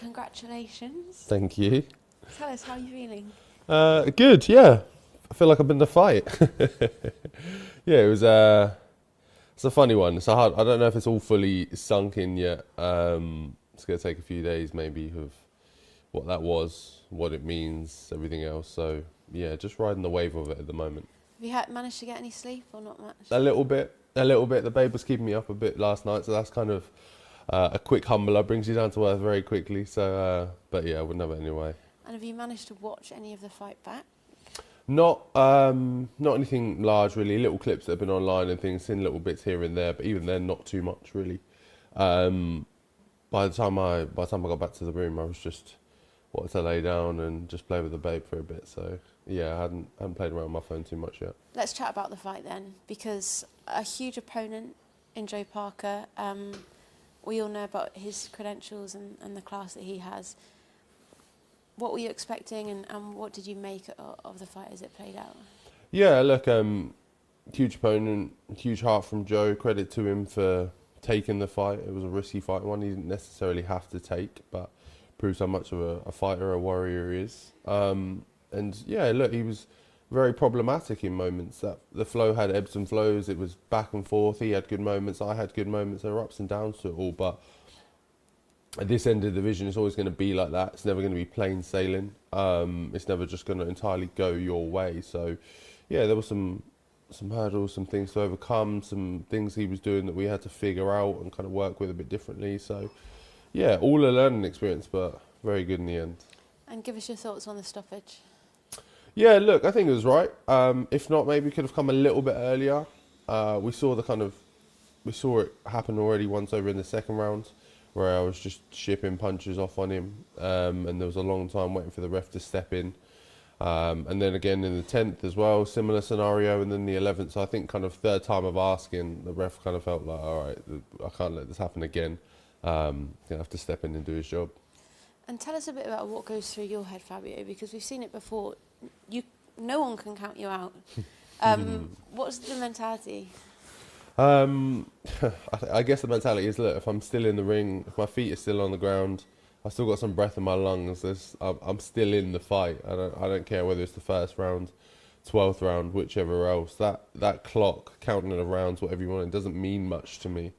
Congratulations. Thank you. Tell us, how are you feeling? Good, yeah. I feel like I've been in a fight. Yeah, it's a funny one. It's a hard. I don't know if it's all fully sunk in yet. It's gonna take a few days maybe of what that was, what it means, everything else. So yeah, just riding the wave of it at the moment. Have you managed to get any sleep or not much? A little bit, a little bit. The babe was keeping me up a bit last night, so that's kind of a quick humbler, brings you down to earth very quickly. So, but yeah, I wouldn't have it anyway. And have you managed to watch any of the fight back? Not anything large really. Little clips that have been online and things, seen little bits here and there, but even then, not too much really. By the time I got back to the room, I was just wanted to lay down and just play with the babe for a bit. So yeah, I hadn't played around with my phone too much yet. Let's chat about the fight then, because a huge opponent in Joe Parker. We all know about his credentials and the class that he has. What were you expecting, and what did you make of the fight as it played out? Yeah, look, huge opponent, huge heart from Joe. Credit to him for taking the fight. It was a risky fight, one he didn't necessarily have to take, but proves how much of a fighter, a warrior he is. And yeah, look, he was very problematic in moments. That the flow had ebbs and flows. It was back and forth. He had good moments. I had good moments. There were ups and downs to it all, but at this end of the division, it's always going to be like that. It's never going to be plain sailing. It's never just going to entirely go your way. So, yeah, there were some hurdles, some things to overcome, some things he was doing that we had to figure out and kind of work with a bit differently. So, yeah, all a learning experience, but very good in the end. And give us your thoughts on the stoppage. Yeah, look, I think it was right. If not, maybe it could have come a little bit earlier. We saw it happen already once over in the second round, where I was just shipping punches off on him, and there was a long time waiting for the ref to step in. And then again in the 10th as well, similar scenario, and then the 11th. So I think kind of third time of asking, the ref kind of felt like, all right, I can't let this happen again. Gonna have to step in and do his job. And tell us a bit about what goes through your head, Fabio, because we've seen it before. No one can count you out. What's the mentality? I guess the mentality is, look, if I'm still in the ring, if my feet are still on the ground, I've still got some breath in my lungs. I'm still in the fight. I don't care whether it's the first round, 12th round, whichever else. That clock, counting the rounds, whatever you want, it doesn't mean much to me.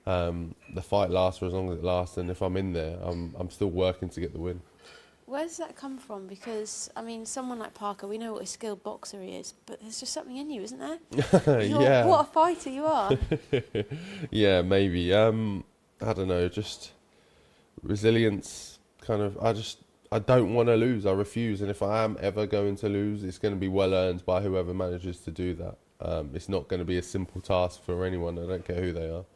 The fight lasts for as long as it lasts, and if I'm in there, I'm still working to get the win. Where does that come from? Because, I mean, someone like Parker, we know what a skilled boxer he is, but there's just something in you, isn't there? Yeah. What a fighter you are. Yeah, maybe. I don't know, just resilience, kind of. I don't want to lose. I refuse, and if I am ever going to lose, it's going to be well earned by whoever manages to do that. It's not going to be a simple task for anyone. I don't care who they are.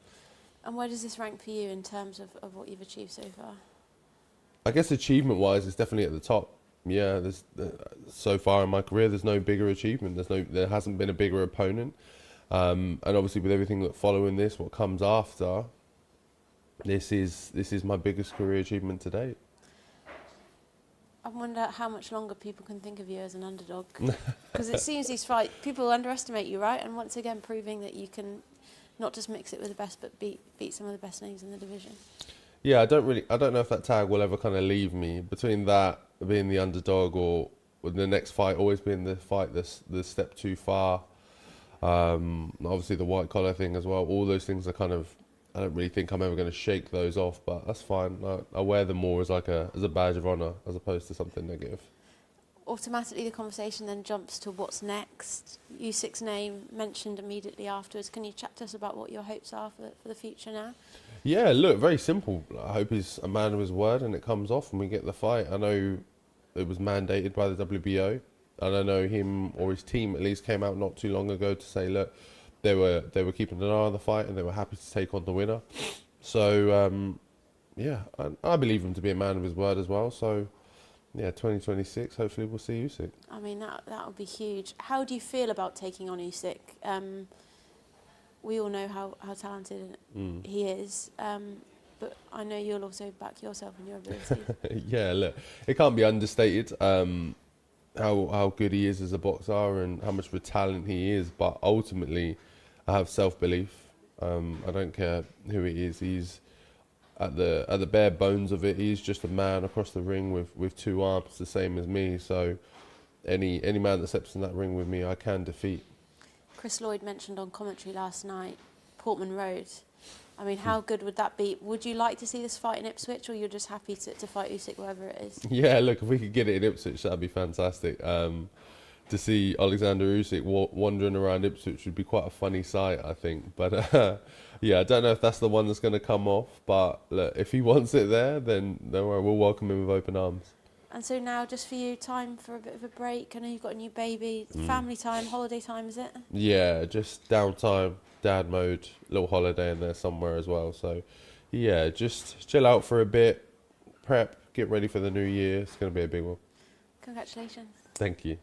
And where does this rank for you in terms of what you've achieved so far? I guess achievement-wise, it's definitely at the top. Yeah, there's so far in my career, there's no bigger achievement. There hasn't been a bigger opponent, and obviously with everything that following this, what comes after, this is my biggest career achievement to date. I wonder how much longer people can think of you as an underdog, because it seems these fights people underestimate you, right? And once again, proving that you can not just mix it with the best, but beat some of the best names in the division. Yeah, I don't know if that tag will ever kind of leave me. Between that, being the underdog, or with the next fight always being the fight the step too far. Obviously the white collar thing as well. All those things are kind of, I don't really think I'm ever going to shake those off, but that's fine. I wear them more as as a badge of honour as opposed to something negative. Automatically the conversation then jumps to what's next. Usyk's name mentioned immediately afterwards. Can you chat to us about what your hopes are for the future now? Yeah, look, very simple. I hope he's a man of his word and it comes off and we get the fight. I know it was mandated by the WBO, and I know him or his team at least came out not too long ago to say, look, they were keeping an eye on the fight and they were happy to take on the winner. So yeah, I believe him to be a man of his word as well. So yeah, 2026, hopefully we'll see Usyk. I mean, that would be huge. How do you feel about taking on Usyk? We all know how talented he is, but I know you'll also back yourself and your ability. Yeah, look, it can't be understated how good he is as a boxer and how much of a talent he is, but ultimately I have self-belief. I don't care who he is. He's at the bare bones of it, he's just a man across the ring with two arms, the same as me. So any man that steps in that ring with me, I can defeat. Chris Lloyd mentioned on commentary last night, Portman Road. I mean, how good would that be? Would you like to see this fight in Ipswich, or you're just happy to fight Usyk wherever it is? Yeah, look, if we could get it in Ipswich, that'd be fantastic. To see Oleksandr Usyk wandering around Ipswich would be quite a funny sight, I think. But yeah, I don't know if that's the one that's going to come off. But look, if he wants it there, then don't worry, we'll welcome him with open arms. And so now, just for you, time for a bit of a break. I know you've got a new baby. Family time, holiday time, is it? Yeah, just downtime, dad mode, little holiday in there somewhere as well. So yeah, just chill out for a bit, prep, get ready for the new year. It's going to be a big one. Congratulations. Thank you.